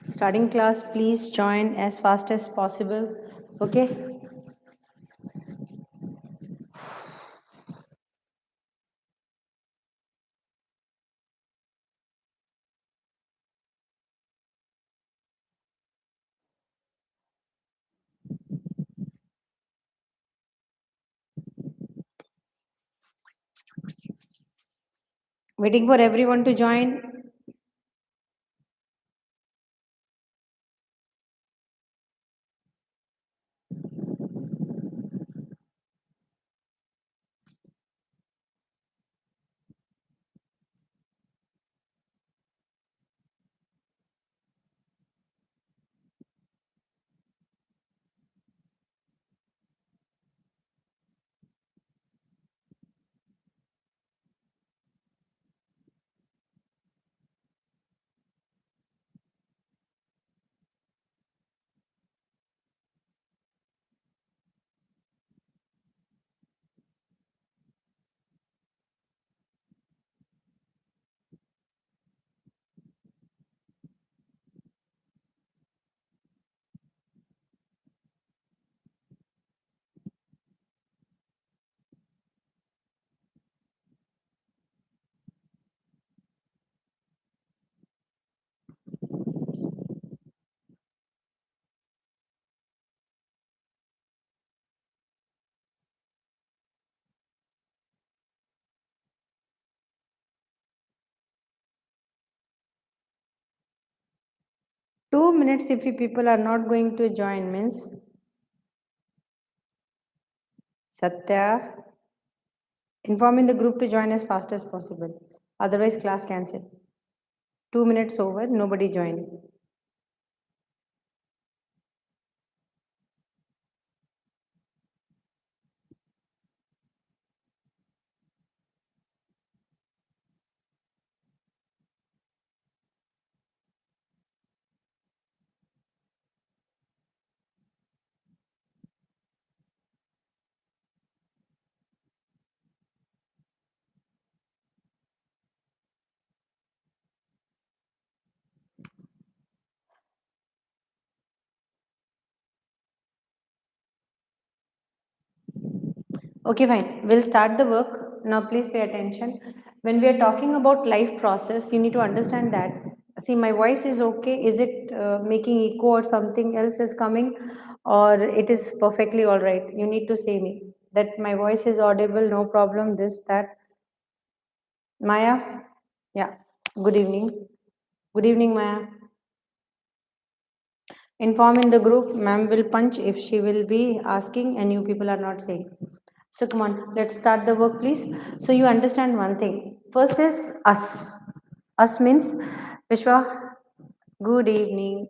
Starting class, please join as fast as possible. Okay? Waiting for everyone to join. 2 minutes if you people are not going to join means Satya informing the group to join as fast as possible. Otherwise, class cancel. 2 minutes over, nobody joined. Okay, fine. We'll start the work. Now, please pay attention. When we are talking about life process, you need to understand that. See, my voice is okay. Is it making echo or something else is coming, or it is perfectly all right? You need to say me that my voice is audible, no problem. This, that. Maya? Yeah. Good evening. Good evening, Maya. Inform in the group, ma'am will punch if she will be asking and you people are not saying. So come on, let's start the work, please. So you understand one thing. First is us. Us means Vishwa. Good evening.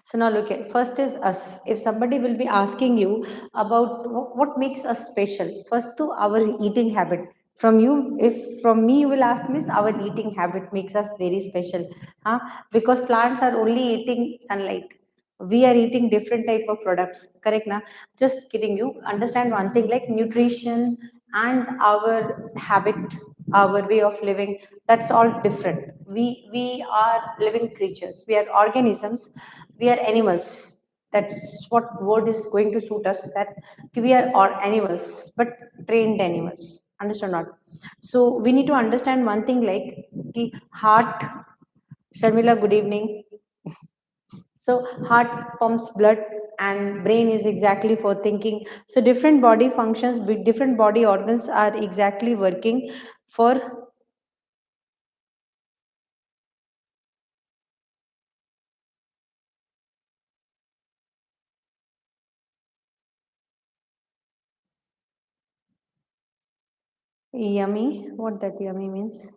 So now look at first is us. If somebody will be asking you about what makes us special, first to our eating habit. From you, if from me you will ask me, our eating habit makes us very special, huh? Because plants are only eating sunlight. We are eating different type of products. Correct, na? Just kidding. You understand one thing like nutrition and our habit, our way of living, that's all different. We are living creatures, we are organisms, we are animals. That's what word is going to suit us, that we are all animals but trained animals, understand not? So we need to understand one thing like the heart. Sharmila, good evening. So heart pumps blood and brain is exactly for thinking. So different body functions, different body organs are exactly working for. Yummy. What that yummy means?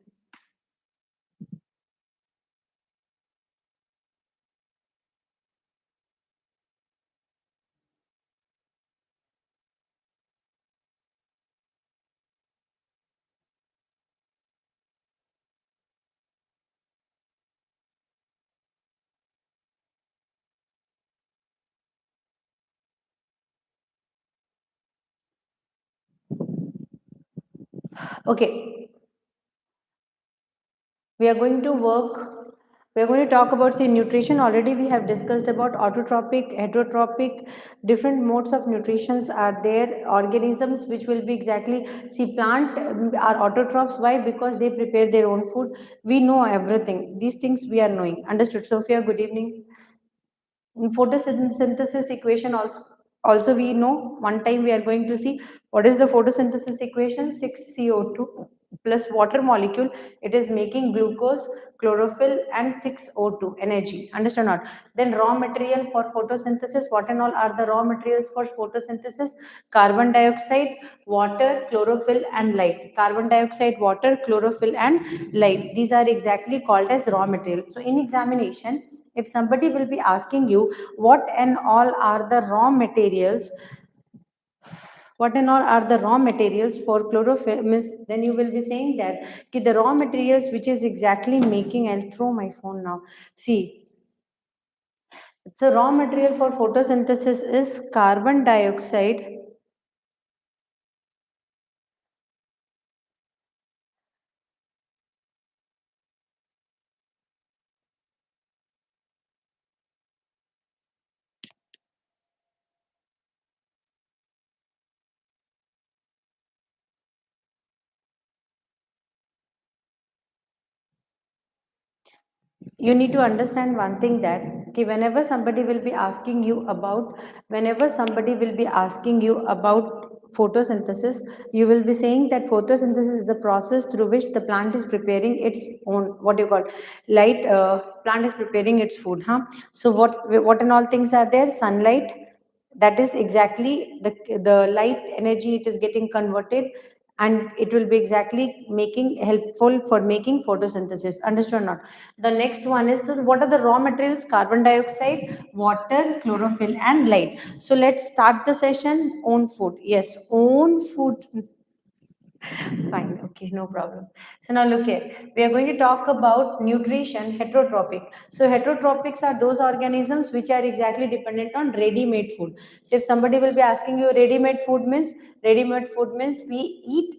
Okay, we are going to work, we are going to talk about say nutrition. Already we have discussed about autotrophic, heterotrophic, different modes of nutritions are there. Organisms which will be exactly, see plant are autotrophs. Why? Because they prepare their own food. We know everything, these things we are knowing. Understood? Sophia, good evening. In photosynthesis equation also we know, one time we are going to see what is the photosynthesis equation. 6CO2 plus water molecule, it is making glucose, chlorophyll and 6O2 energy. Understand not? Then raw material for photosynthesis, what and all are the raw materials for photosynthesis? Carbon dioxide, water, chlorophyll and light. Carbon dioxide, water, chlorophyll and light, these are exactly called as raw material. So in examination, if somebody will be asking you what and all are the raw materials, what and all are the raw materials for chlorophyll means, then you will be saying that the raw materials which is exactly making, I'll throw my phone now. See, it's the raw material for photosynthesis is carbon dioxide, you need to understand one thing that whenever somebody will be asking you about, whenever somebody will be asking you about photosynthesis, you will be saying that photosynthesis is a process through which the plant is preparing its own, what do you call, light, plant is preparing its food, huh? So what and all things are there? Sunlight, that is exactly the light energy, it is getting converted and it will be exactly making helpful for making photosynthesis. Understood not? The next one is what are the raw materials? Carbon dioxide, water, chlorophyll and light. So let's start the session. Own food, yes, own food. Fine, okay, no problem. So now look here, we are going to talk about nutrition, heterotrophic. So heterotropics are those organisms which are exactly dependent on ready-made food. So if somebody will be asking you ready-made food means, ready-made food means we eat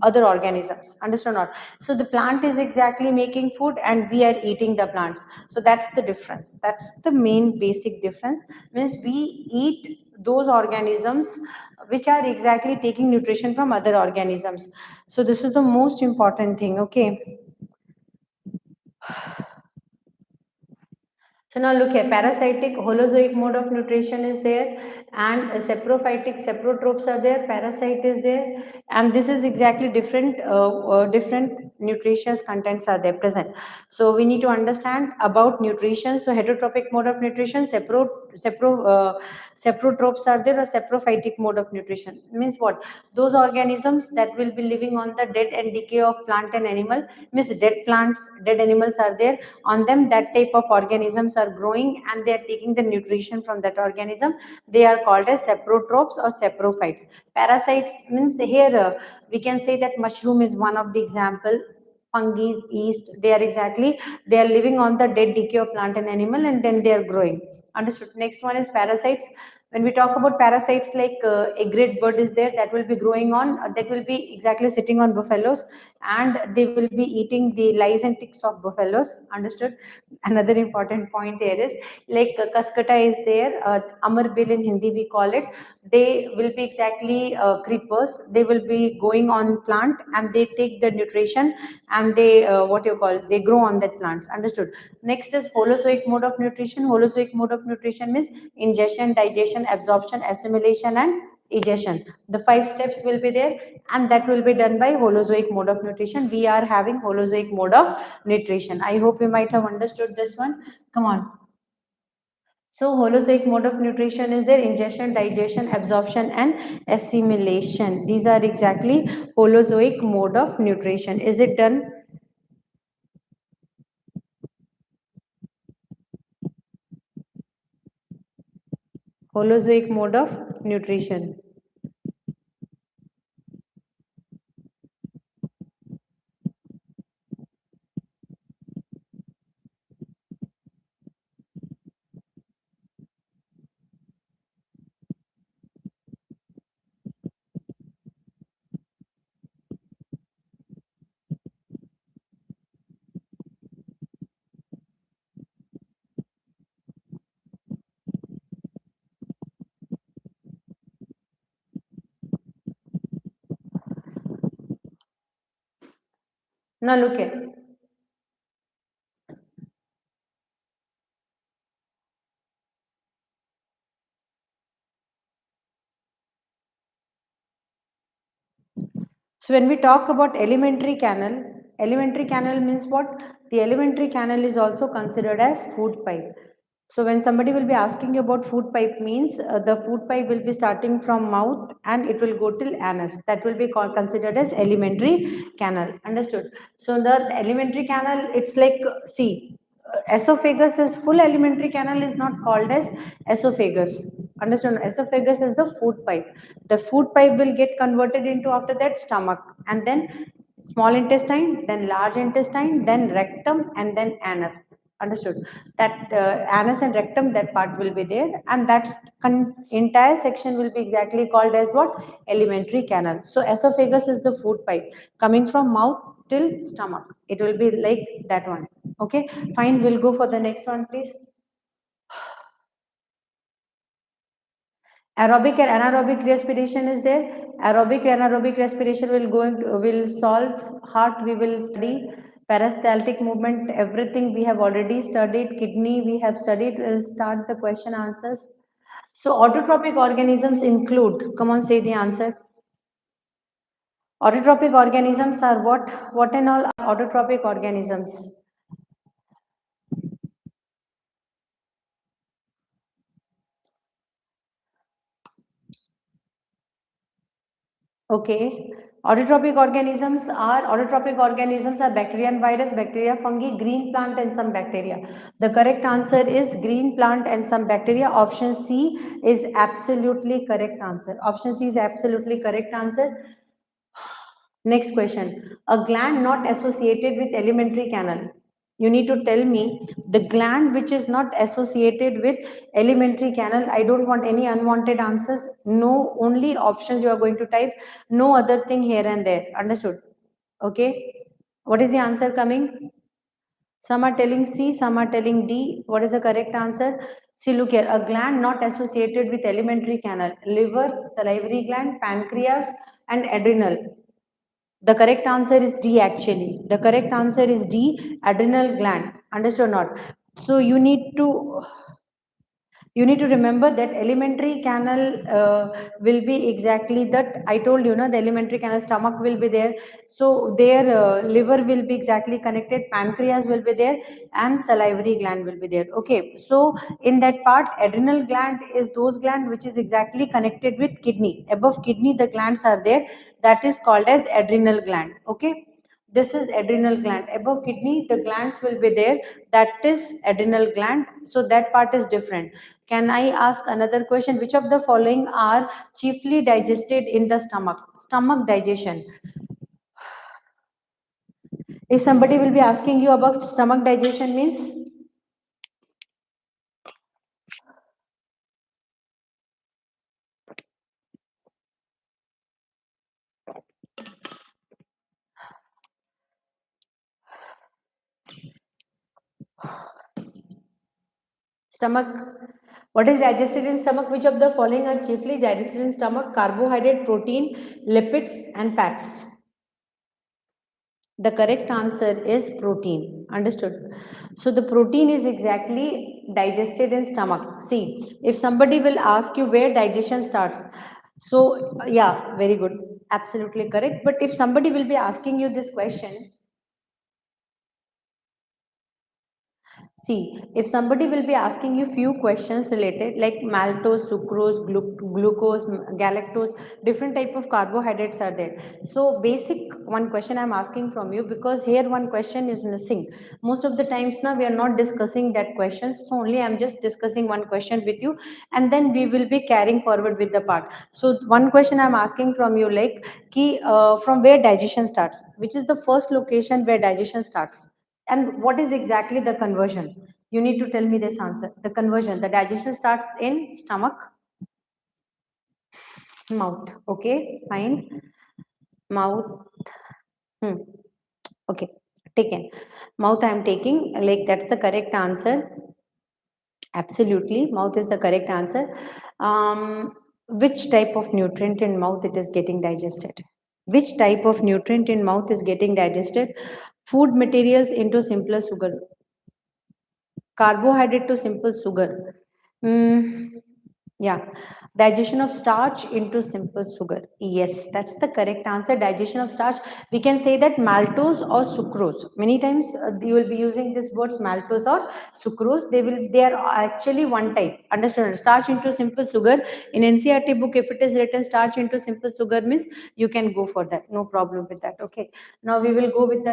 other organisms. Understand not? So the plant is exactly making food and we are eating the plants. So that's the difference, that's the main basic difference. Means we eat those organisms which are exactly taking nutrition from other organisms. So this is the most important thing. Okay, so now look here, parasitic, holozoic mode of nutrition is there, and saprophytic, saprotropes are there, parasite is there, and this is exactly different, different nutritious contents are there present. So we need to understand about nutrition. So heterotrophic mode of nutrition, saprotropes are there, or saprophytic mode of nutrition. Means what? Those organisms that will be living on the dead and decay of plant and animal, means dead plants, dead animals are there, on them that type of organisms are growing and they are taking the nutrition from that organism. They are called as saprotropes or saprophytes. Parasites means here, we can say that mushroom is one of the example, fungi, yeast, they are exactly, they are living on the dead decay of plant and animal and then they are growing. Understood? Next one is parasites. When we talk about parasites, like a great bird is there that will be growing on, that will be exactly sitting on buffaloes and they will be eating the lice and ticks of buffaloes. Understood? Another important point here is like kaskata is there, amarbil in Hindi we call it. They will be exactly creepers, they will be going on plant and they take the nutrition and they what you call, they grow on that plants. Understood? Next is holozoic mode of nutrition. Holozoic mode of nutrition means ingestion, digestion, absorption, assimilation and egestion. The 5 steps will be there and that will be done by holozoic mode of nutrition. We are having holozoic mode of nutrition. I hope you might have understood this one. Come on. So holozoic mode of nutrition is there: ingestion, digestion, absorption and assimilation. These are exactly holozoic mode of nutrition. Is it done? Holozoic mode of nutrition. Now look here. So when we talk about elementary canal means what? The elementary canal is also considered as food pipe. So when somebody will be asking you about food pipe means the food pipe will be starting from mouth and it will go till anus. That will be called, considered as elementary canal. Understood? So the elementary canal, it's like, see, esophagus is full elementary canal is not called as esophagus. Understand? Esophagus is the food pipe. The food pipe will get converted into after that stomach and then small intestine, then large intestine, then rectum, and then anus. Understood? That anus and rectum, that part will be there, and that entire section will be exactly called as what? Elementary canal. So esophagus is the food pipe coming from mouth till stomach. It will be like that one. Okay, fine. We'll go for the next one, please. Aerobic and anaerobic respiration is there. Aerobic and anaerobic respiration will solve heart. We will study peristaltic movement. Everything we have already studied. Kidney we have studied. We'll start the question answers. So autotrophic organisms include. Come on, say the answer. Autotrophic organisms are what? What and all are autotrophic organisms? Okay. Autotrophic organisms are bacteria and virus, bacteria, fungi, green plant and some bacteria. The correct answer is green plant and some bacteria. Option C is absolutely correct answer. Option C is absolutely correct answer. Next question. A gland not associated with alimentary canal. You need to tell me the gland which is not associated with alimentary canal. I don't want any unwanted answers. No, only options you are going to type. No other thing here and there. Understood? Okay. What is the answer coming? Some are telling C, some are telling D. What is the correct answer? See, look here. A gland not associated with alimentary canal. Liver, salivary gland, pancreas, and adrenal. The correct answer is D actually. The correct answer is D, adrenal gland. Understood or not? So you need to remember that elementary canal will be exactly that I told you, no, the elementary canal stomach will be there, so their liver will be exactly connected, pancreas will be there, and salivary gland will be there. Okay, so in that part, adrenal gland is those gland which is exactly connected with kidney. Above kidney the glands are there, that is called as adrenal gland. Okay, this is adrenal gland. Above kidney the glands will be there, that is adrenal gland. So that part is different. Can I ask another question? Which of the following are chiefly digested in the stomach? Stomach digestion. If somebody will be asking you about stomach digestion means, stomach, what is digested in stomach? Which of the following are chiefly digested in stomach? Carbohydrate, protein, lipids and fats. The correct answer is protein. Understood? So the protein is exactly digested in stomach. See, if somebody will ask you where digestion starts, so yeah, very good, absolutely correct. But if somebody will be asking you this question, see, if somebody will be asking you few questions related like maltose, sucrose, glucose, galactose, different type of carbohydrates are there. So basic one question I'm asking from you, because here one question is missing. Most of the times now we are not discussing that question. So only I'm just discussing one question with you, and then we will be carrying forward with the part. So one question I'm asking from you like, from where digestion starts? Which is the first location where digestion starts? And what is exactly the conversion? You need to tell me this answer. The conversion, the digestion starts in stomach, mouth. Okay, fine. Mouth. Hmm. Okay, taken. Mouth I am taking, like that's the correct answer. Absolutely, mouth is the correct answer. Which type of nutrient in mouth it is getting digested? Which type of nutrient in mouth is getting digested? Food materials into simpler sugar. Carbohydrate to simple sugar. Mm, yeah. Digestion of starch into simple sugar. Yes, that's the correct answer. Digestion of starch. We can say that maltose or sucrose. Many times you will be using this words maltose or sucrose. They are actually one type. Understand? Starch into simple sugar. In NCRT book, if it is written starch into simple sugar means you can go for that. No problem with that. Okay. Now we will go with the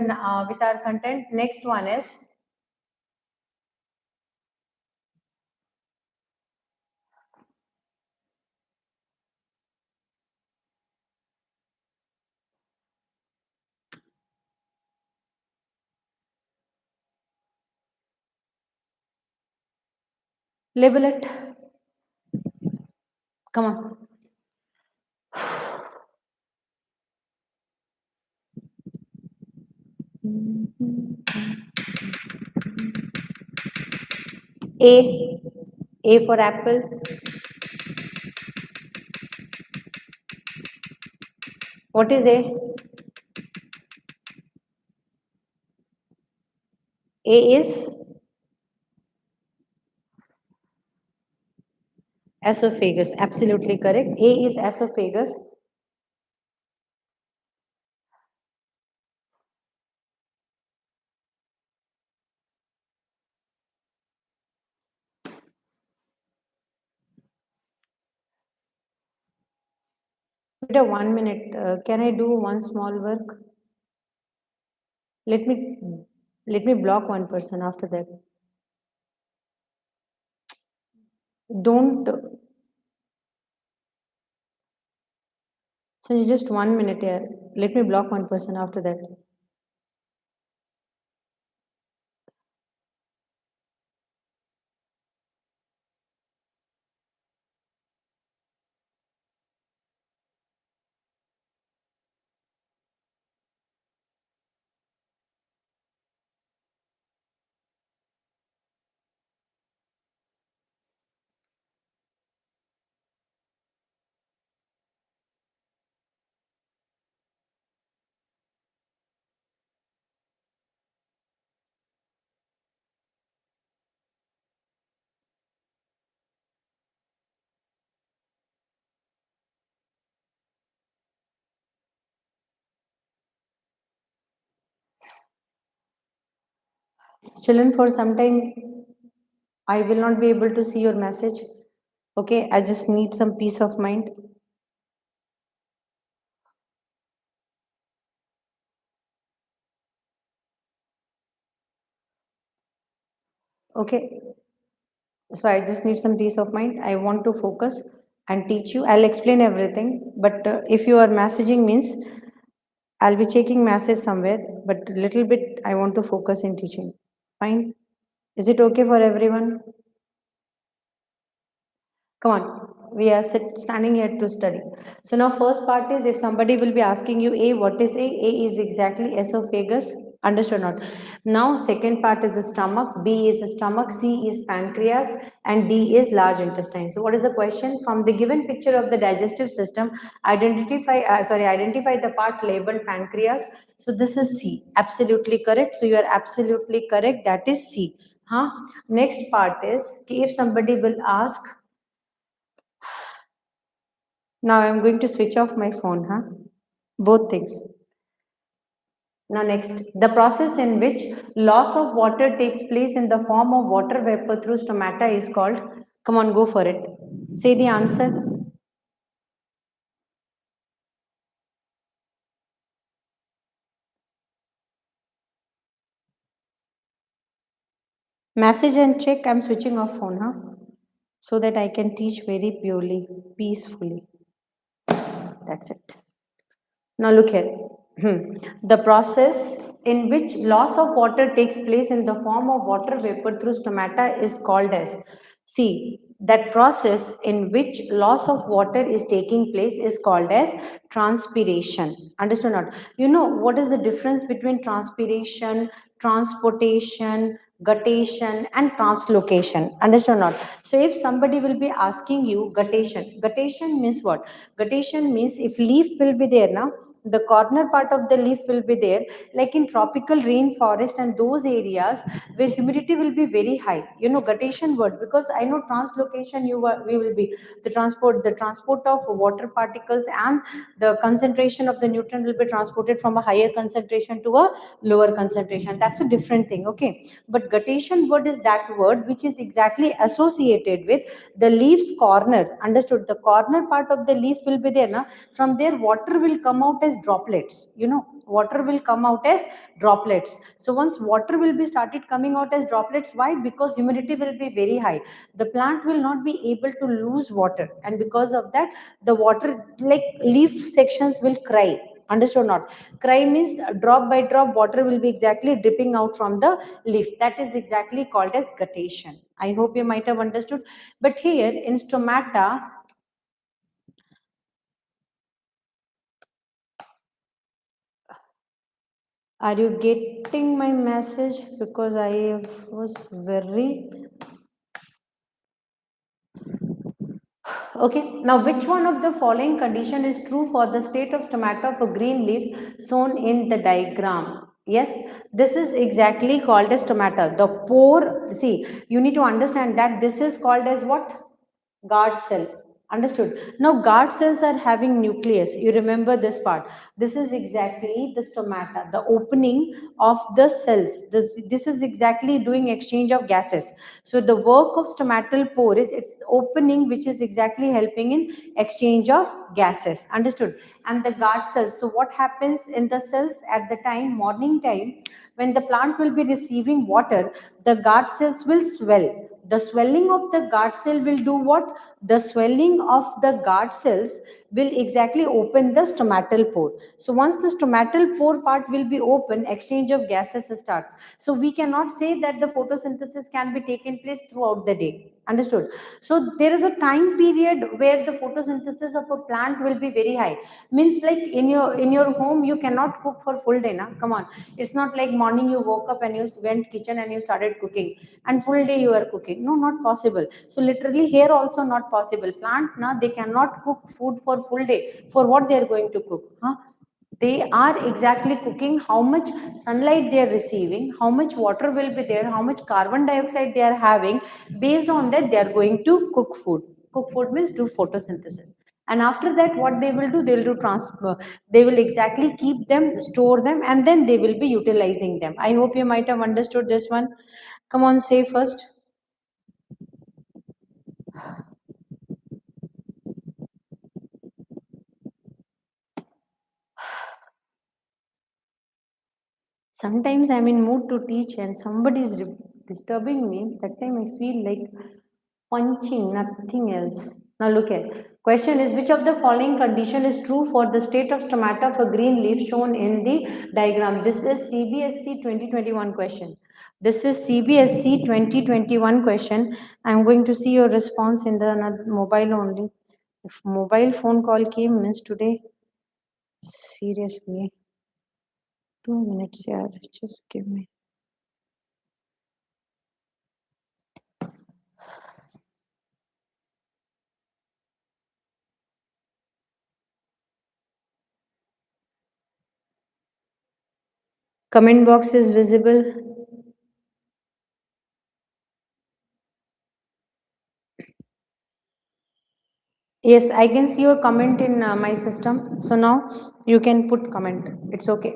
with our content. Next one is label it. Come on. A. A for apple. What is A? A is esophagus. Absolutely correct. A is esophagus. Wait a 1 minute. Can I do one small work? Let me block one person after that. Don't. So just 1 minute here. Let me block one person after that. Children, for some time, I will not be able to see your message. Okay, I just need some peace of mind. Okay, so I just need some peace of mind. I want to focus and teach you. I'll explain everything, but if you are messaging means I'll be checking message somewhere, but little bit I want to focus in teaching. Fine. Is it okay for everyone? Come on, we are standing here to study. So now first part is if somebody will be asking you A, what is A? A is exactly esophagus. Understood not? Now second part is the stomach. B is the stomach. C is pancreas, and D is large intestine. So what is the question? From the given picture of the digestive system, identify the part labeled pancreas. So this is C. Absolutely correct. So you are absolutely correct. That is C. Huh? Next part is if somebody will ask. Now I'm going to switch off my phone, huh? Both things. Now next, the process in which loss of water takes place in the form of water vapor through stomata is called, come on, go for it. Say the answer. Message and check, I'm switching off phone, huh? So that I can teach very purely, peacefully. That's it. Now look here. The process in which loss of water takes place in the form of water vapor through stomata is called as. See, that process in which loss of water is taking place is called as transpiration. Understood not? You know what is the difference between transpiration, transportation, guttation and translocation? Understood not? So if somebody will be asking you guttation means what? Guttation means if leaf will be there now, The corner part of the leaf will be there, like in tropical rainforest and those areas where humidity will be very high. You know, guttation word, because I know translocation we will be the transport of water particles, and the concentration of the nutrient will be transported from a higher concentration to a lower concentration. That's a different thing, okay? But guttation word is that word which is exactly associated with the leaf's corner. Understood? The corner part of the leaf will be there, na? From there water will come out as droplets. You know, water will come out as droplets. So once water will be started coming out as droplets, why? Because humidity will be very high. The plant will not be able to lose water, and because of that, the water, like leaf sections, will cry. Understood? Not cry means drop by drop water will be exactly dripping out from the leaf. That is exactly called as guttation. I hope you might have understood. But here in stomata, are you getting my message? Because I was very okay. Now, which one of the following condition is true for the state of stomata of a green leaf shown in the diagram? Yes, this is exactly called as stomata. The pore, see, you need to understand that this is called as what? Guard cell. Understood? Now, guard cells are having nucleus. You remember this part. This is exactly the stomata, the opening of the cells. This is exactly doing exchange of gases. So, the work of stomatal pore is its opening, which is exactly helping in exchange of gases. Understood? And the guard cells. So, what happens in the cells at the time, morning time, when the plant will be receiving water, the guard cells will swell. The swelling of the guard cell will do what? The swelling of the guard cells will exactly open the stomatal pore. So once the stomatal pore part will be open, exchange of gases starts. So we cannot say that the photosynthesis can be taken place throughout the day. Understood? So there is a time period where the photosynthesis of a plant will be very high. Means like in your home you cannot cook for full day, na? Come on. It's not like morning you woke up and you went kitchen and you started cooking and full day you are cooking. No, not possible. So literally here also not possible. Plant, na, they cannot cook food for full day. For what they are going to cook? Huh? They are exactly cooking how much sunlight they are receiving, how much water will be there, how much carbon dioxide they are having. Based on that they are going to cook food. Cook food means do photosynthesis. And after that what they will do, they will do transfer, they will exactly keep them, store them, and then they will be utilizing them. I hope you might have understood this one. Come on, say first. Sometimes I'm in mood to teach and somebody is disturbing me. That time I feel like punching, nothing else. Now look here. Question is, which of the following condition is true for the state of stomata of a green leaf shown in the diagram? This is CBSE 2021 question. This is CBSE 2021 question. I'm going to see your response in the another mobile only. If mobile phone call came means today, seriously. 2 minutes, yeah. Just give me. Comment box is visible. Yes, I can see your comment in my system. So now you can put comment. It's okay.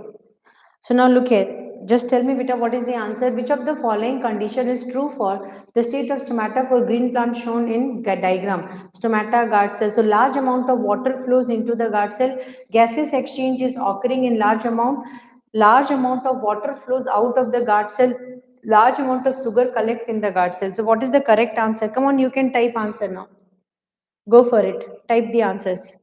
So now look here. Just tell me, Vita, what is the answer? Which of the following condition is true for the state of stomata for green plant shown in diagram? Stomata, guard cell. So large amount of water flows into the guard cell. Gaseous exchange is occurring in large amount. Large amount of water flows out of the guard cell. Large amount of sugar collect in the guard cell. So what is the correct answer? Come on, you can type answer now. Go for it. Type the answers.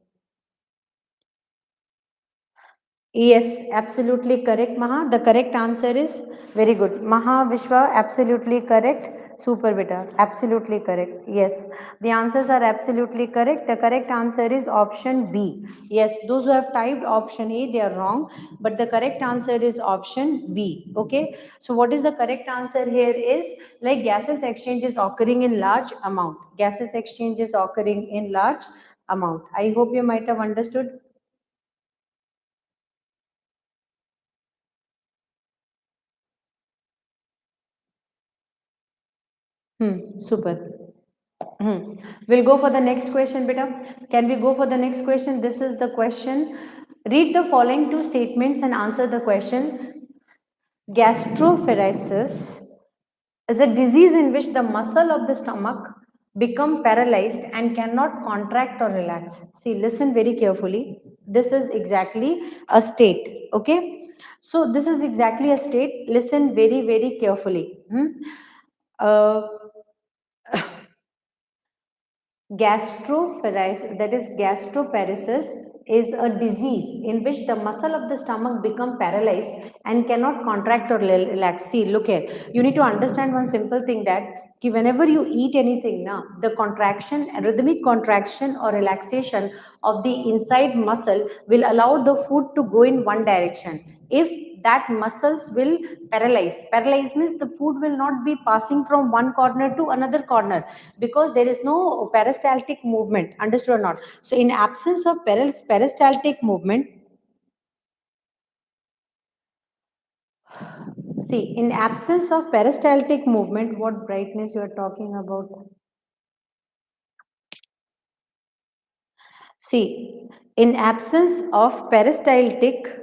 Yes, absolutely correct, Maha. The correct answer is very good. Maha Vishwa, absolutely correct. Super beta, absolutely correct. Yes, the answers are absolutely correct. The correct answer is option B. Yes, those who have typed option A, they are wrong. But the correct answer is option B. Okay. So what is the correct answer here is like gases exchange is occurring in large amount. Gases exchange is occurring in large amount. I hope you might have understood. Super. Hmm. We'll go for the next question, beta. Can we go for the next question? This is the question. Read the following two statements and answer the question. Gastroparesis is a disease in which the muscle of the stomach become paralyzed and cannot contract or relax. See, listen very carefully. This is exactly a state. Okay. So this is exactly a state. Listen very, very carefully. Uh, Gastroparesis, that is gastroparesis, is a disease in which the muscle of the stomach become paralyzed and cannot contract or relax. See, look here. You need to understand one simple thing that whenever you eat anything, now the contraction, rhythmic contraction or relaxation of the inside muscle will allow the food to go in one direction. If that muscles will paralyze means the food will not be passing from one corner to another corner because there is no peristaltic movement, understood or not? So in absence of peristaltic movement, see, in absence of peristaltic movement, what brightness you are talking about? See, in absence of peristaltic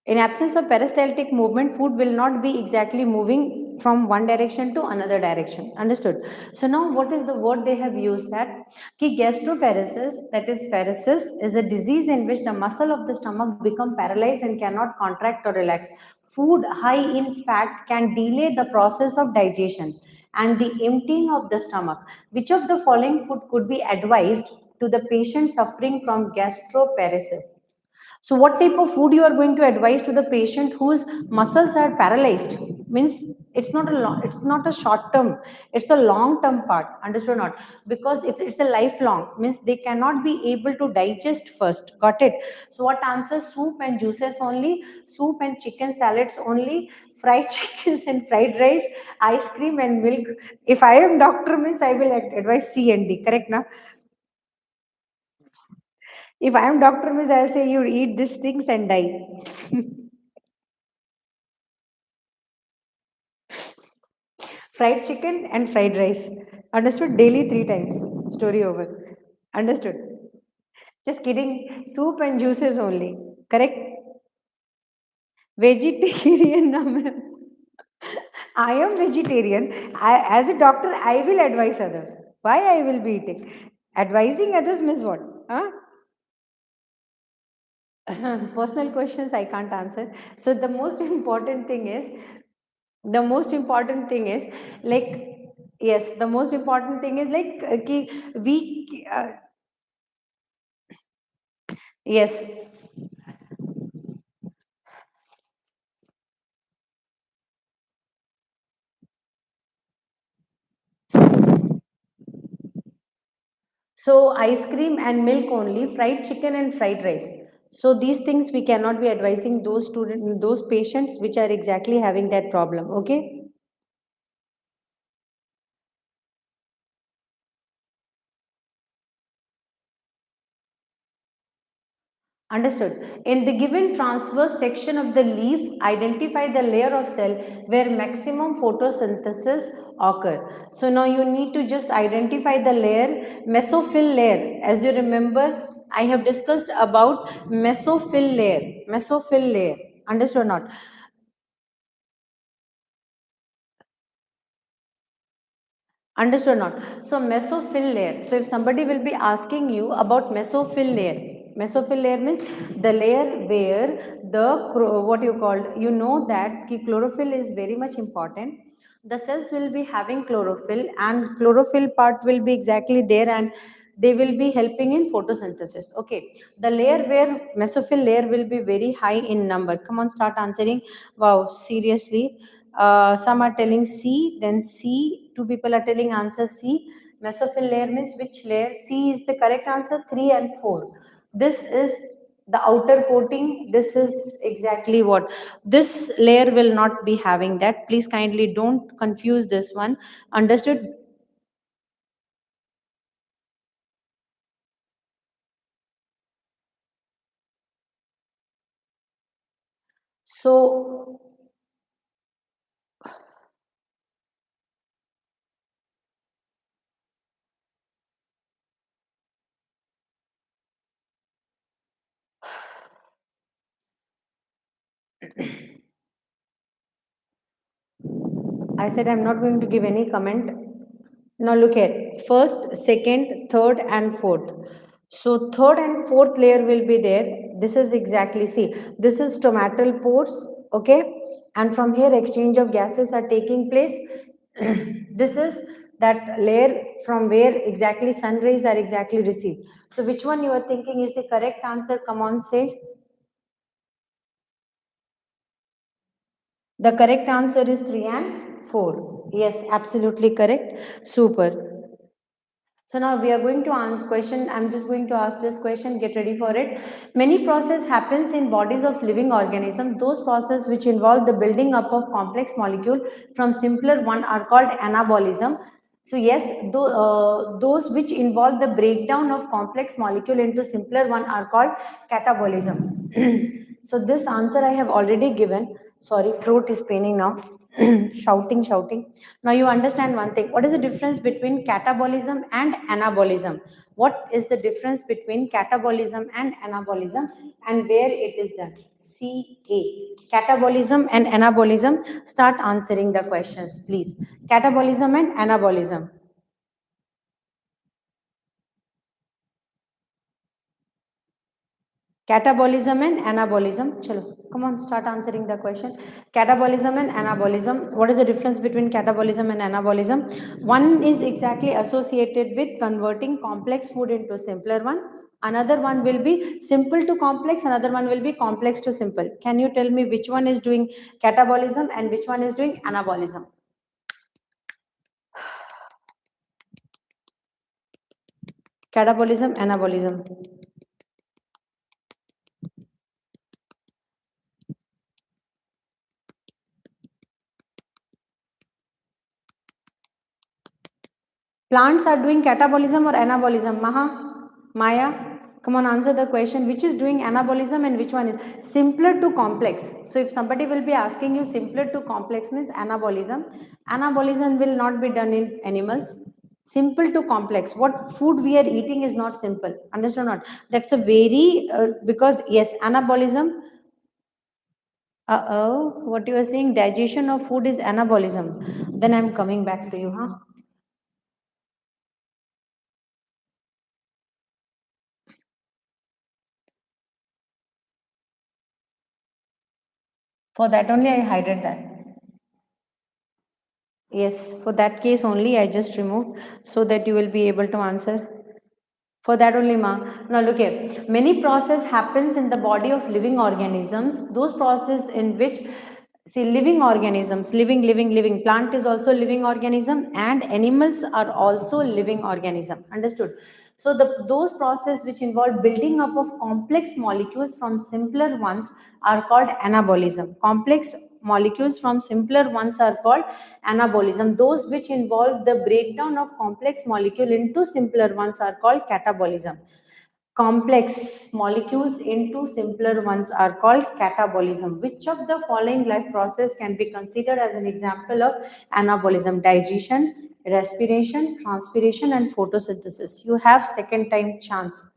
in absence of peristaltic movement, food will not be exactly moving from one direction to another direction. Understood? So now what is the word they have used that? Ki gastroparesis, that is paresis, is a disease in which the muscle of the stomach become paralyzed and cannot contract or relax. Food high in fat can delay the process of digestion and the emptying of the stomach. Which of the following food could be advised to the patient suffering from gastroparesis? So what type of food you are going to advise to the patient whose muscles are paralyzed? Means it's not a short term, it's a long term part. Understood or not? Because if it's a lifelong, means they cannot be able to digest first. Got it? So what answer? Soup and juices only, soup and chicken salads only, fried chickens and fried rice, ice cream and milk. If I am doctor, means I will advise C and D. Correct now? If I am doctor, means I'll say you eat these things and die. Fried chicken and fried rice. Understood? Daily three times. Story over. Understood? Just kidding. Soup and juices only. Correct? Vegetarian, no, ma'am. I am vegetarian. As a doctor, I will advise others. Why I will be eating? Advising others means what? Huh? Personal questions I can't answer. So the most important thing is like yes, the most important thing is like we yes. So ice cream and milk only, fried chicken and fried rice. So these things we cannot be advising those patients which are exactly having that problem. Okay. Understood. In the given transverse section of the leaf, identify the layer of cell where maximum photosynthesis occur. So now you need to just identify the layer, mesophyll layer. As you remember, I have discussed about mesophyll layer. Mesophyll layer. Understood or not? Understood or not? So mesophyll layer. So if somebody will be asking you about mesophyll layer means the layer where what you called, you know that chlorophyll is very much important. The cells will be having chlorophyll and chlorophyll part will be exactly there and they will be helping in photosynthesis. Okay. The layer where mesophyll layer will be very high in number. Come on, start answering. Wow, seriously. Some are telling C, then C. Two people are telling answer C. Mesophyll layer means which layer? C is the correct answer. 3 and 4. This is the outer coating. This is exactly what. This layer will not be having that. Please kindly don't confuse this one. Understood? So I said I'm not going to give any comment. Now look here. First, second, third, and fourth. So third and fourth layer will be there. This is exactly, see, this is stomatal pores, okay? And from here exchange of gases are taking place. This is that layer from where exactly sun rays are exactly received. So which one you are thinking is the correct answer? Come on, say. The correct answer is 3 and 4. Yes, absolutely correct. Super. So now we are going to answer question. I'm just going to ask this question. Get ready for it. Many process happens in bodies of living organisms. Those processes which involve the building up of complex molecule from simpler one are called anabolism. So yes, those which involve the breakdown of complex molecule into simpler one are called catabolism. So this answer I have already given. Sorry, throat is paining now. Shouting. Now you understand one thing. What is the difference between catabolism and anabolism? What is the difference between catabolism and anabolism and where it is done? CA. Catabolism and anabolism. Start answering the questions, please. Catabolism and anabolism. Catabolism and anabolism. Chalo, come on, start answering the question. Catabolism and anabolism. What is the difference between catabolism and anabolism? One is exactly associated with converting complex food into simpler one. Another one will be simple to complex. Another one will be complex to simple. Can you tell me which one is doing catabolism and which one is doing anabolism? Catabolism, anabolism. Plants are doing catabolism or anabolism? Maya, come on, answer the question. Which is doing anabolism and which one is simpler to complex? So if somebody will be asking you simpler to complex means anabolism. Anabolism will not be done in animals. Simple to complex. What food we are eating is not simple. Understand or not? That's a very, because yes, anabolism. What you are saying, digestion of food is anabolism. Then I'm coming back to you, huh? For that only I hided that. Yes, for that case only I just removed so that you will be able to answer. For that only, ma. Now look here. Many process happens in the body of living organisms. Those process in which, see, living organisms, living. Plant is also living organism and animals are also living organism. Understood? So those process which involve building up of complex molecules from simpler ones are called anabolism. Complex molecules from simpler ones are called anabolism. Those which involve the breakdown of complex molecule into simpler ones are called catabolism. Complex molecules into simpler ones are called catabolism. Which of the following life process can be considered as an example of anabolism? Digestion, respiration, transpiration, and photosynthesis. You have second time chance.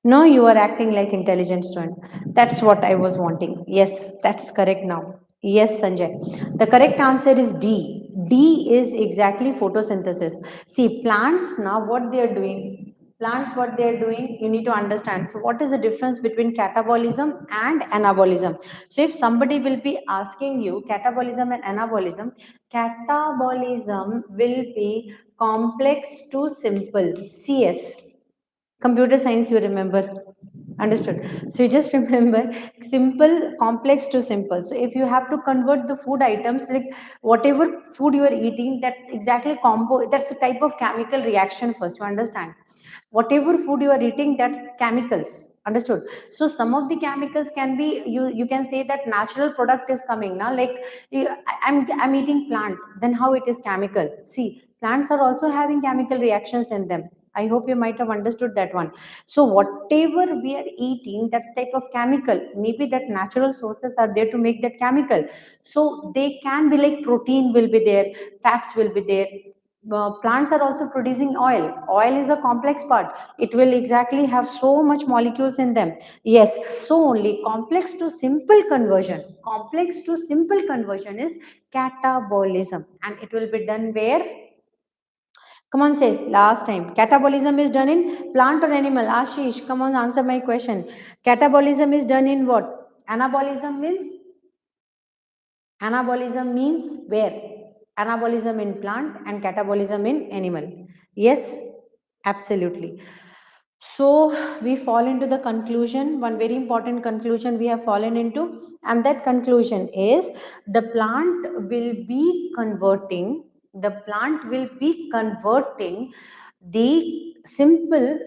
No, you are acting like intelligent student. That's what I was wanting. Yes, that's correct now. Yes, Sanjay. The correct answer is D. D is exactly photosynthesis. See, plants now what they are doing. Plants what they are doing, you need to understand. So, what is the difference between catabolism and anabolism? So, if somebody will be asking you catabolism and anabolism, catabolism will be complex to simple. CS. Computer science, you remember. Understood. So you just remember simple complex to simple. So if you have to convert the food items, like whatever food you are eating, that's exactly combo, that's a type of chemical reaction. First you understand, whatever food you are eating, that's chemicals. Understood? So some of the chemicals can be, you can say that natural product is coming now, like I'm eating plant, then how it is chemical? See, plants are also having chemical reactions in them. I hope you might have understood that one. So whatever we are eating, that's type of chemical. Maybe that natural sources are there to make that chemical. So they can be like protein will be there, fats will be there, plants are also producing oil. Oil is a complex part. It will exactly have so much molecules in them. Yes, so only complex to simple conversion is catabolism, and it will be done where? Come on, say last time. Catabolism is done in plant or animal? Ashish, come on, answer my question. Catabolism is done in what? Anabolism means? Anabolism means where? Anabolism in plant and catabolism in animal. Yes, absolutely. So we fall into the conclusion, one very important conclusion we have fallen into, and that conclusion is the plant will be converting, the plant will be converting the simple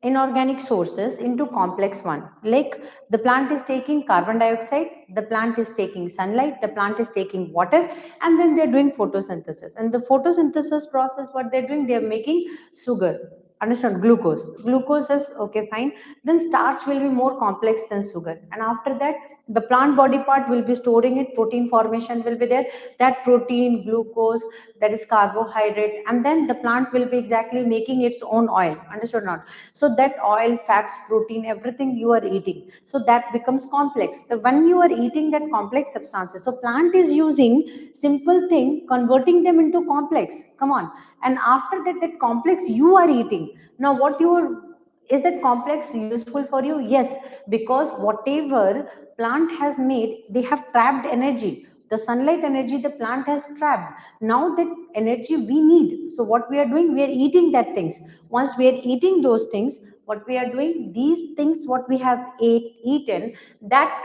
inorganic sources into complex one. Like the plant is taking carbon dioxide, the plant is taking sunlight, the plant is taking water, and then they're doing photosynthesis. And the photosynthesis process, what they're doing, they're making sugar. Understand? Glucose is okay, fine. Then starch will be more complex than sugar, and after that the plant body part will be storing it, protein formation will be there, that protein, glucose, that is carbohydrate, and then the plant will be exactly making its own oil. Understood not? So that oil, fats, protein, everything you are eating, so that becomes complex. So when you are eating that complex substances, so plant is using simple thing, converting them into complex. Come on. And after that, that complex you are eating. Now what you are, is that complex useful for you? Yes, because whatever plant has made, they have trapped energy. The sunlight energy the plant has trapped. Now that energy we need. So what we are doing, we are eating that things. Once we are eating those things, what we are doing, these things what we have eaten, that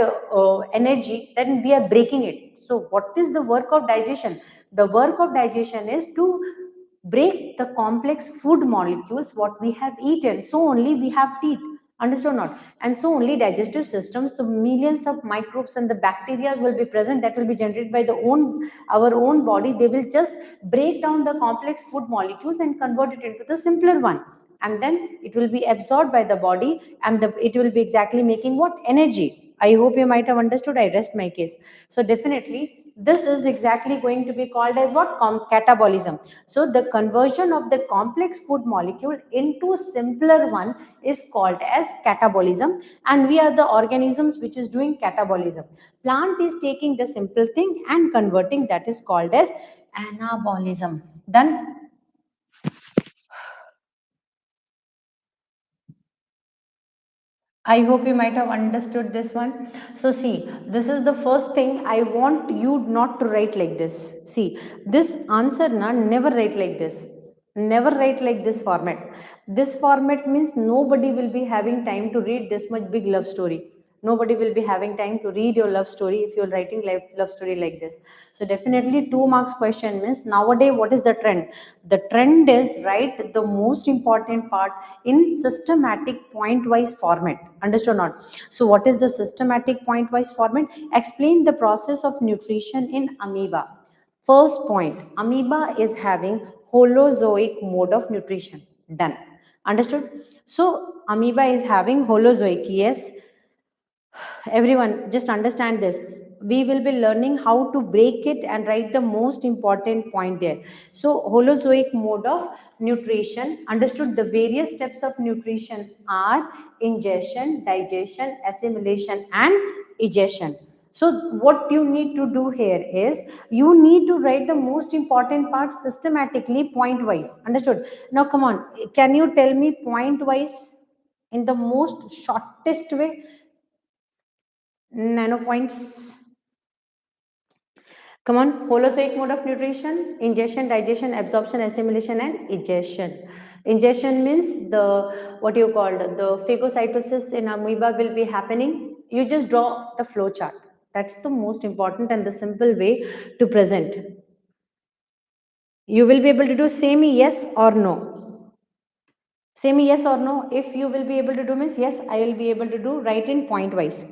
energy, then we are breaking it. So what is the work of digestion? The work of digestion is to break the complex food molecules what we have eaten. So only we have teeth. Understood not? And so only digestive systems, the millions of microbes and the bacteria will be present, that will be generated by the own our own body. They will just break down the complex food molecules and convert it into the simpler one, and then it will be absorbed by the body, and it will be exactly making what? Energy. I hope you might have understood. I rest my case. So definitely this is exactly going to be called as what? Catabolism. So the conversion of the complex food molecule into simpler one is called as catabolism, and we are the organisms which is doing catabolism. Plant is taking the simple thing and converting, that is called as anabolism. Done? I hope you might have understood this one. So see, this is the first thing I want you not to write like this. See, this answer na never write like this. Never write like this format. This format means nobody will be having time to read this much big love story. Nobody will be having time to read your love story if you're writing love story like this. So definitely 2 marks question means nowadays what is the trend? The trend is write the most important part in systematic point wise format. Understood not? So what is the systematic point wise format? Explain the process of nutrition in amoeba. First point, amoeba is having holozoic mode of nutrition. Done. Understood? So amoeba is having holozoic. Yes, everyone just understand this. We will be learning how to break it and write the most important point there. So holozoic mode of nutrition. Understood? The various steps of nutrition are ingestion, digestion, assimilation, and egestion. So what you need to do here is you need to write the most important part systematically, point wise. Understood? Now come on, can you tell me point wise in the most shortest way? Nanopoints. Come on. Holozoic mode of nutrition: ingestion, digestion, absorption, assimilation, and egestion. Ingestion means the, what you called, the phagocytosis in amoeba will be happening. You just draw the flow chart. That's the most important and the simple way to present. You will be able to do semi yes or no. Semi yes or no. If you will be able to do means yes, I will be able to do. Write in point wise.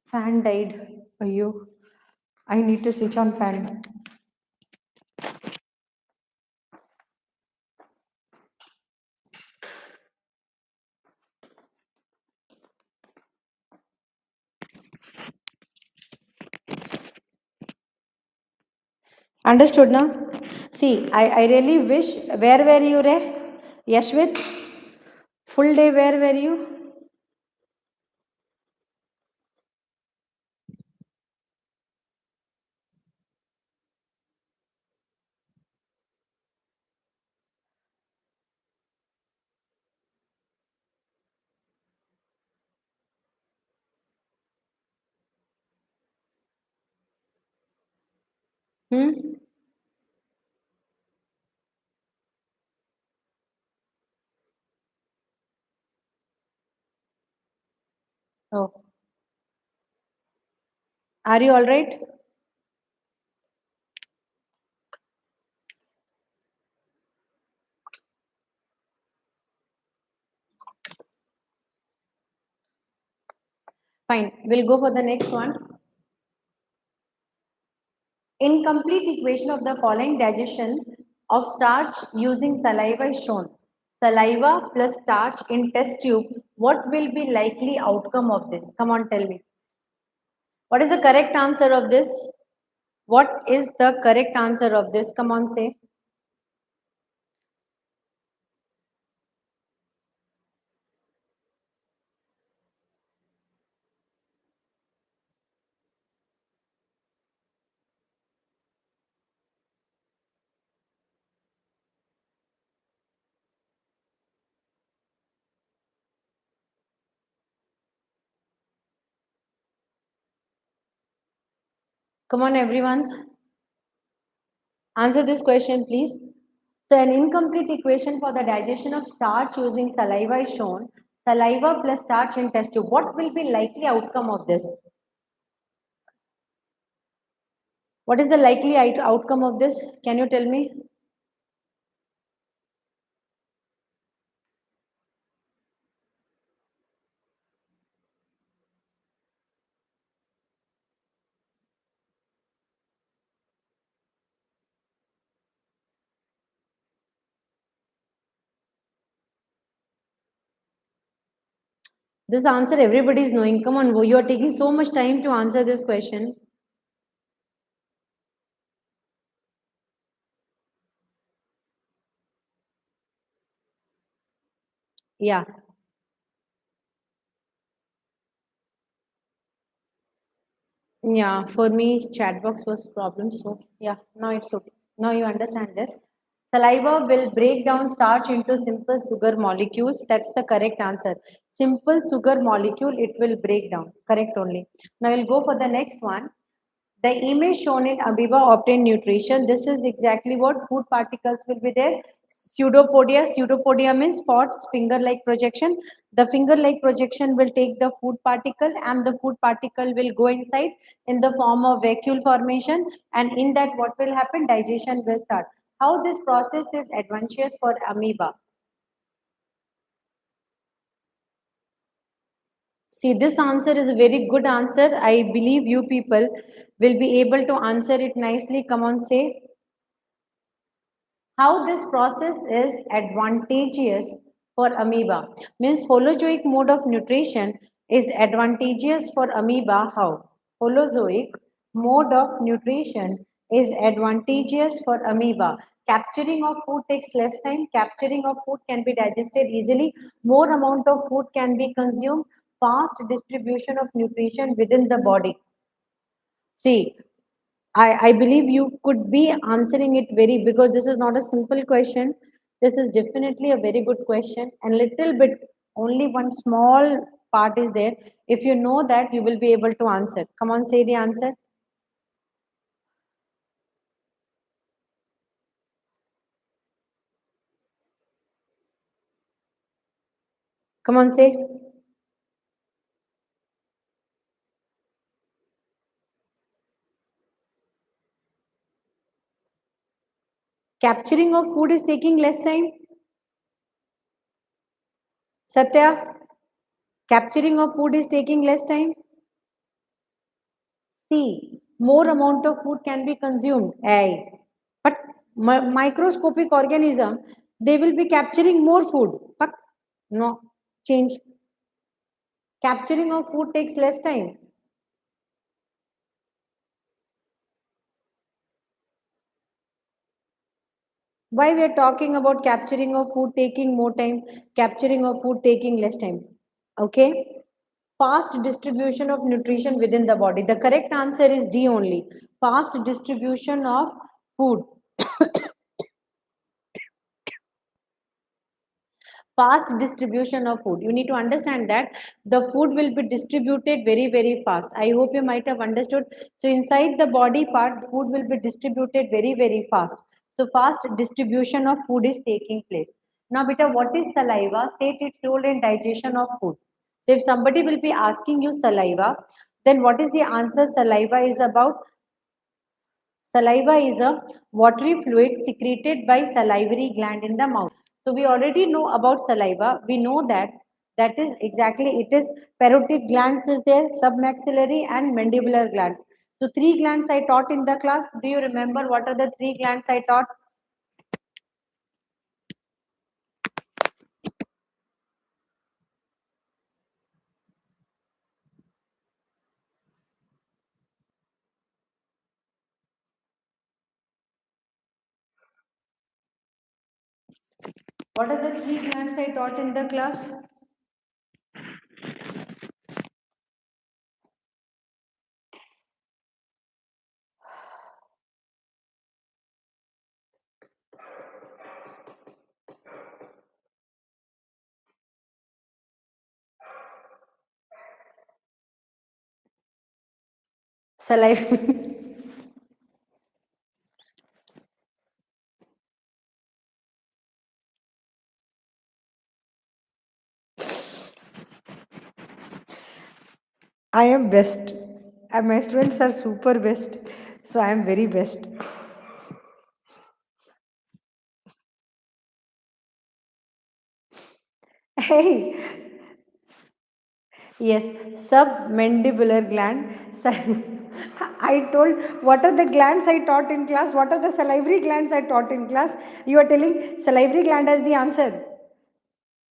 Fan died. Ayyo. I need to switch on fan. Understood now? See, I really wish, where were you, Ray? Yashwit? Full day, where were you? Hmm? Oh, are you all right? Fine. We'll go for the next one. Incomplete equation of the following digestion of starch using saliva is shown. Saliva plus starch in test tube. What will be likely outcome of this? Come on, tell me. What is the correct answer of this? What is the correct answer of this? Come on, say. Come on, everyone. Answer this question, please. So, an incomplete equation for the digestion of starch using saliva is shown. Saliva plus starch in test tube. What will be likely outcome of this? What is the likely outcome of this? Can you tell me? This answer everybody is knowing. Come on, you are taking so much time to answer this question. Yeah. Yeah, for me, chat box was problem. So yeah, now it's okay. Now you understand this. Saliva will break down starch into simple sugar molecules. That's the correct answer. Simple sugar molecule, it will break down. Correct only. Now we'll go for the next one. The image shown in amoeba obtain nutrition. This is exactly what food particles will be there. Pseudopodia. Pseudopodia means spots, finger-like projection. The finger-like projection will take the food particle and the food particle will go inside in the form of vacuole formation. And in that, what will happen? Digestion will start. How this process is advantageous for amoeba? See, this answer is a very good answer. I believe you people will be able to answer it nicely. Come on, say. How this process is advantageous for amoeba means holozoic mode of nutrition is advantageous for amoeba. How holozoic mode of nutrition is advantageous for amoeba? Capturing of food takes less time. Capturing of food can be digested easily. More amount of food can be consumed. Fast distribution of nutrition within the body. See, I believe you could be answering it very, because this is not a simple question. This is definitely a very good question, and little bit, only one small part is there. If you know that, you will be able to answer. Come on, say the answer. Come on, say. Capturing of food is taking less time. Satya, capturing of food is taking less time. See, more amount of food can be consumed. Aye. But microscopic organism, they will be capturing more food. But no, change. Capturing of food takes less time. Why we are talking about capturing of food taking more time, capturing of food taking less time? Okay. Fast distribution of nutrition within the body. The correct answer is D only. Fast distribution of food. Fast distribution of food. You need to understand that the food will be distributed very, very fast. I hope you might have understood. So inside the body part, food will be distributed very, very fast. So fast distribution of food is taking place. Now beta, what is saliva? State its role in digestion of food. So if somebody will be asking you saliva, then what is the answer? Saliva is about, saliva is a watery fluid secreted by salivary gland in the mouth. So we already know about saliva. We know that that is exactly, it is parotid glands is there, submaxillary and mandibular glands. So three glands I taught in the class. Do you remember what are the three glands I taught? What are the three glands I taught in the class? Saliva. I am best. And my students are super best. So I am very best. Hey, yes, submandibular gland. I told what are the glands I taught in class? What are the salivary glands I taught in class? You are telling salivary gland as the answer.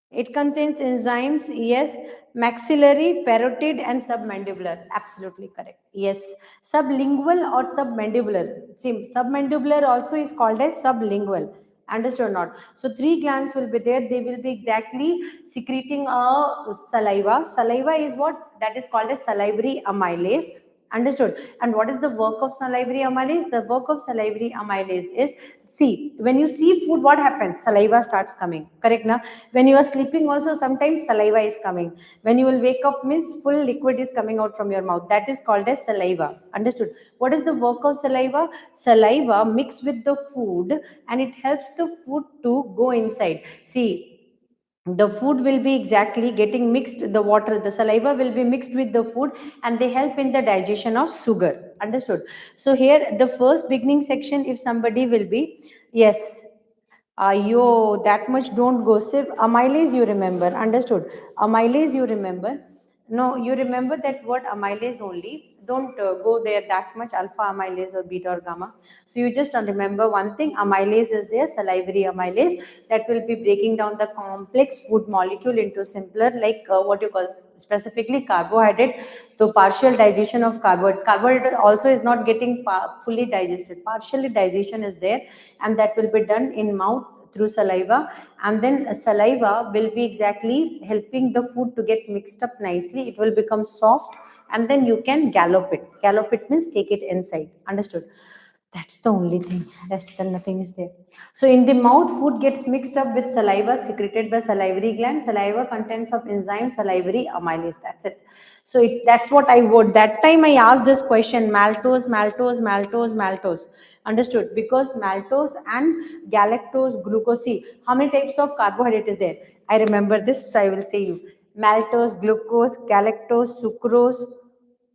It contains enzymes, yes, maxillary, parotid, and submandibular. Absolutely correct. Yes, sublingual or submandibular. See, submandibular also is called as sublingual. Understood or not? So three glands will be there. They will be exactly secreting a saliva. Saliva is what that is called as salivary amylase. Understood. And what is the work of salivary amylase? The work of salivary amylase is, see, when you see food, what happens? Saliva starts coming. Correct now? When you are sleeping also, sometimes saliva is coming. When you will wake up, means full liquid is coming out from your mouth. That is called as saliva. Understood. What is the work of saliva? Saliva mix with the food and it helps the food to go inside. See, the food will be exactly getting mixed, the water, the saliva will be mixed with the food and they help in the digestion of sugar. Understood. So here the first beginning section, if somebody will be, yes, yo, that much don't gossip. Amylase you remember. Understood. Amylase you remember. No, you remember that word amylase only. Don't go there that much, alpha amylase or beta or gamma. So you just remember one thing, amylase is there, salivary amylase, that will be breaking down the complex food molecule into simpler, like what you call specifically carbohydrate. So partial digestion of carbohydrate. Carbohydrate also is not getting fully digested. Partially digestion is there and that will be done in mouth through saliva, and then saliva will be exactly helping the food to get mixed up nicely. It will become soft and then you can gallop it. Gallop it means take it inside. Understood. That's the only thing. Rest then nothing is there. So in the mouth, food gets mixed up with saliva secreted by salivary gland. Saliva contains of enzyme salivary amylase. That's it. So that's what I would. That time I asked this question: maltose, maltose, maltose, maltose. Understood? Because maltose and galactose, glucose. See, how many types of carbohydrate is there? I remember this. So I will say you: maltose, glucose, galactose, sucrose,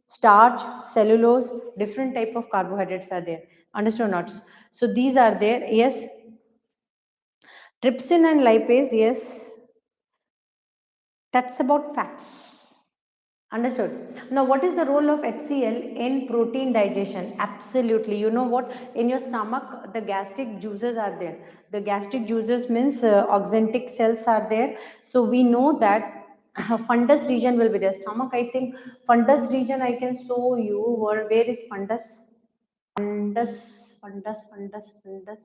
starch, cellulose, different type of carbohydrates are there. Understood or not? So these are there. Yes. Trypsin and lipase, yes. That's about fats. Understood. Now, what is the role of HCl in protein digestion? Absolutely. You know what? In your stomach, the gastric juices are there. The gastric juices means oxyntic cells are there. So we know that fundus region will be there. Stomach, I think, fundus region I can show you. Where is fundus? Fundus,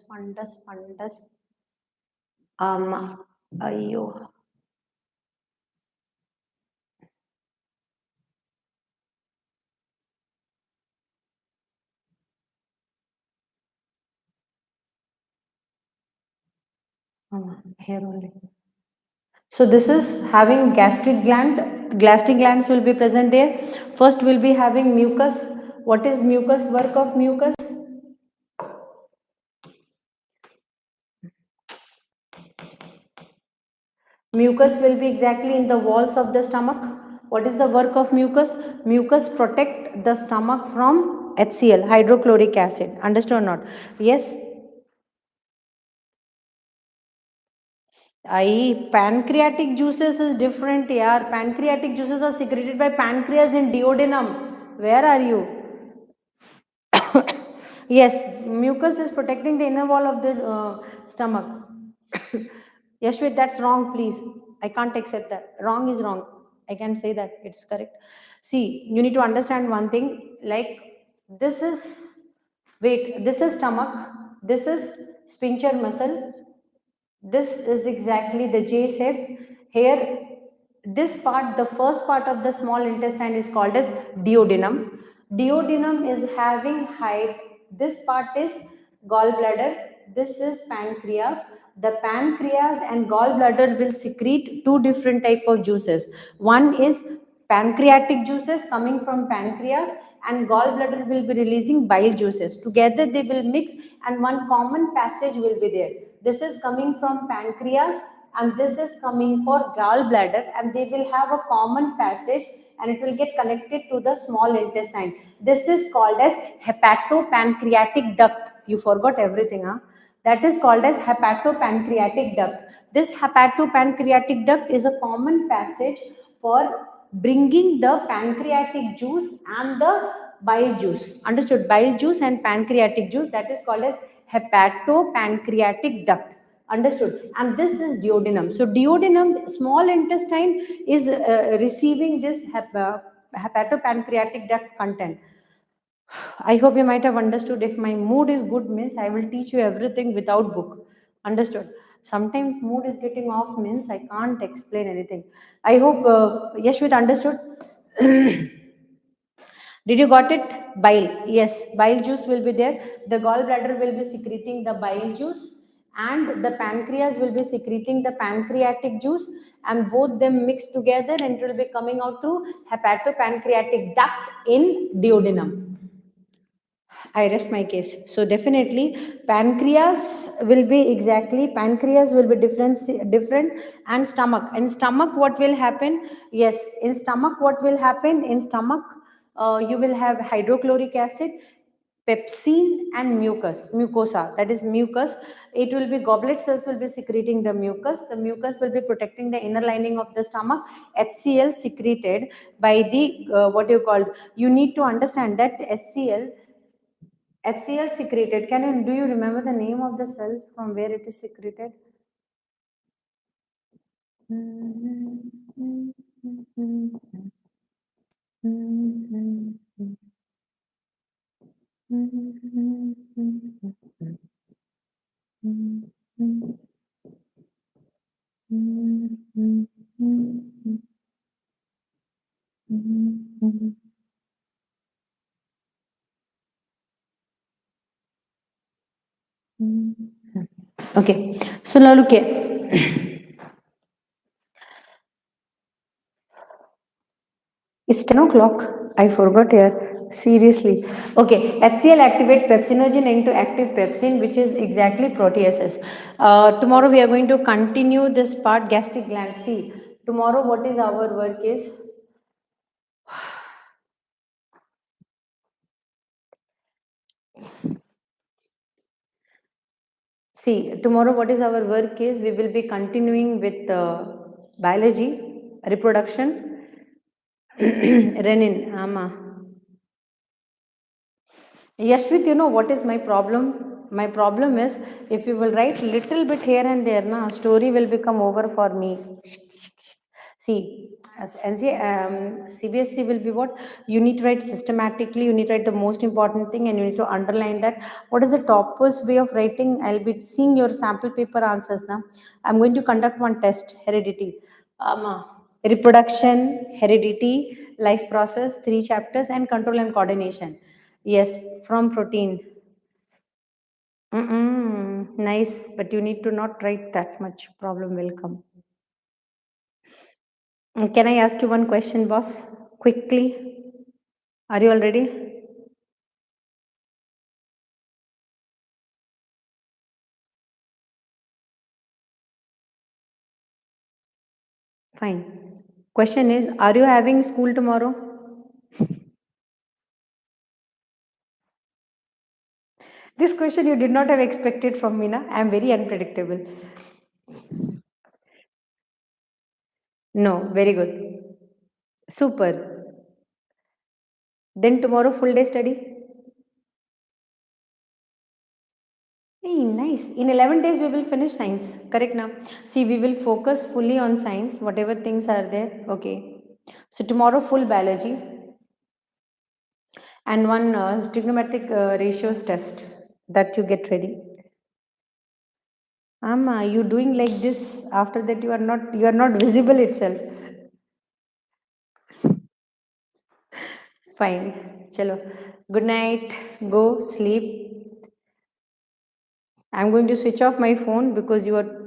fundus. Ayyo. Here only. So this is having gastric gland. Gastric glands will be present there. First we'll be having mucus. What is mucus? Work of mucus? Mucus will be exactly in the walls of the stomach. What is the work of mucus? Mucus protect the stomach from HCl, hydrochloric acid. Understood or not? Yes. Pancreatic juices is different, yeah. Pancreatic juices are secreted by pancreas in duodenum. Where are you? Yes, mucus is protecting the inner wall of the stomach. Yashwit, that's wrong, please. I can't accept that. Wrong is wrong. I can say that it's correct. See, you need to understand one thing. Like, this is, wait, this is stomach, this is sphincter muscle, this is exactly the J shape. Here, this part, the first part of the small intestine is called as duodenum. Duodenum is having height. This part is gallbladder. This is pancreas. The pancreas and gallbladder will secrete two different type of juices. One is pancreatic juices coming from pancreas, and gallbladder will be releasing bile juices. Together they will mix and one common passage will be there. This is coming from pancreas and this is coming for gallbladder, and they will have a common passage and it will get connected to the small intestine. This is called as hepatopancreatic duct. You forgot everything, huh? That is called as hepatopancreatic duct. This hepatopancreatic duct is a common passage for bringing the pancreatic juice and the bile juice. Understood? Bile juice and pancreatic juice, that is called as hepatopancreatic duct. Understood? And this is duodenum. So duodenum, small intestine, is receiving this hepatopancreatic duct content. I hope you might have understood. If my mood is good, means I will teach you everything without book. Understood? Sometimes mood is getting off, means I can't explain anything. I hope Yashwit understood. Did you got it? Bile. Yes, bile juice will be there. The gallbladder will be secreting the bile juice and the pancreas will be secreting the pancreatic juice, and both them mix together and it will be coming out through hepatopancreatic duct in duodenum. I rest my case. So definitely pancreas will be different, and stomach. In stomach, what will happen? Yes, in stomach, what will happen? In stomach, you will have hydrochloric acid, pepsin and mucosa, that is mucus. It will be goblet cells will be secreting the mucus will be protecting the inner lining of the stomach. HCl secreted by the what you call, you need to understand that HCl secreted. Do you remember the name of the cell from where it is secreted? Okay, so now look here. It's 10 o'clock. I forgot here. Seriously. Okay, HCl activate pepsinogen into active pepsin, which is exactly proteases. Tomorrow we are going to continue this part, gastric gland. See, tomorrow what is our work is? See, tomorrow what is our work is, we will be continuing with biology, reproduction, renin, ama. Yashwit, you know what is my problem? My problem is, if you will write little bit here and there, na, story will become over for me. See, as NC, CBSC will be what? You need to write systematically, you need to write the most important thing, and you need to underline that. What is the topper's way of writing? I'll be seeing your sample paper answers now. I'm going to conduct one test, heredity. Reproduction, heredity, life process, 3 chapters, and control and coordination. Yes, from protein. Nice, but you need to not write that much. Problem will come. Can I ask you one question, boss? Quickly. Are you all ready? Fine. Question is, are you having school tomorrow? This question you did not have expected from me, na? I am very unpredictable. No, very good. Super. Then tomorrow full day study? Hey, nice. In 11 days we will finish science. Correct now. See, we will focus fully on science, whatever things are there. Okay. So tomorrow full biology and one trigonometric ratios test that you get ready. Amma, you doing like this. After that, you are not visible itself. Fine. Chalo. Good night. Go sleep. I'm going to switch off my phone because you are.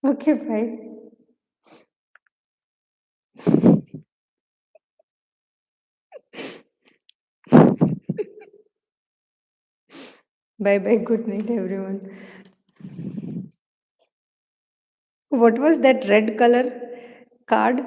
Okay, fine. Bye bye. Good night, everyone. What was that red color card?